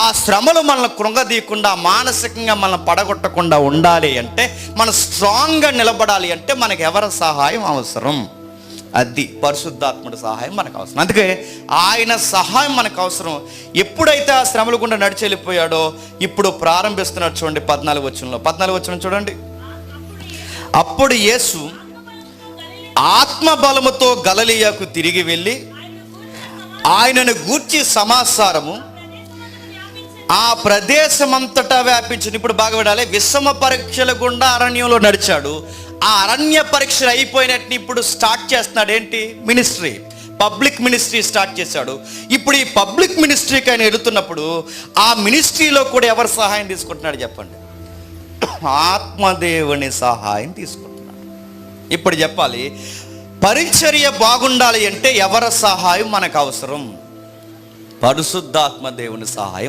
ఆ శ్రమలు మనల్ని కృంగదీయకుండా, మానసికంగా మనల్ని పడగొట్టకుండా ఉండాలి అంటే, మనం స్ట్రాంగ్గా నిలబడాలి అంటే మనకు ఎవరి సహాయం అవసరం? అది పరిశుద్ధాత్ముడి సహాయం మనకు అవసరం. అందుకే ఆయన సహాయం మనకు అవసరం. ఎప్పుడైతే ఆ శ్రమల గుండా నడిచి వెళ్ళిపోయాడో ఇప్పుడు ప్రారంభిస్తున్నాడు. చూడండి 14 వచనం చూడండి. అప్పుడు యేసు ఆత్మబలముతో గలిలయకు తిరిగి వెళ్ళి ఆయనను గూర్చి సమాచారము ఆ ప్రదేశమంతటా వ్యాపించింది. ఇప్పుడు బాగా వినాలి. విషమ పరీక్షల గుండా అరణ్యంలో నడిచాడు. ఆ అరణ్య పరీక్షలు అయిపోయినట్టు ఇప్పుడు స్టార్ట్ చేస్తున్నాడు. ఏంటి? మినిస్ట్రీ, పబ్లిక్ మినిస్ట్రీ స్టార్ట్ చేశాడు. ఇప్పుడు ఈ పబ్లిక్ మినిస్ట్రీకి ఆయన ఎడుతున్నప్పుడు ఆ మినిస్ట్రీలో కూడా ఎవరి సహాయం తీసుకుంటున్నాడు చెప్పండి? ఆత్మదేవుని సహాయం తీసుకుంటున్నాడు. ఇప్పుడు చెప్పాలి, పరిచర్య బాగుండాలి అంటే ఎవరి సహాయం మనకు అవసరం? పరిశుద్ధాత్మ దేవుని సహాయం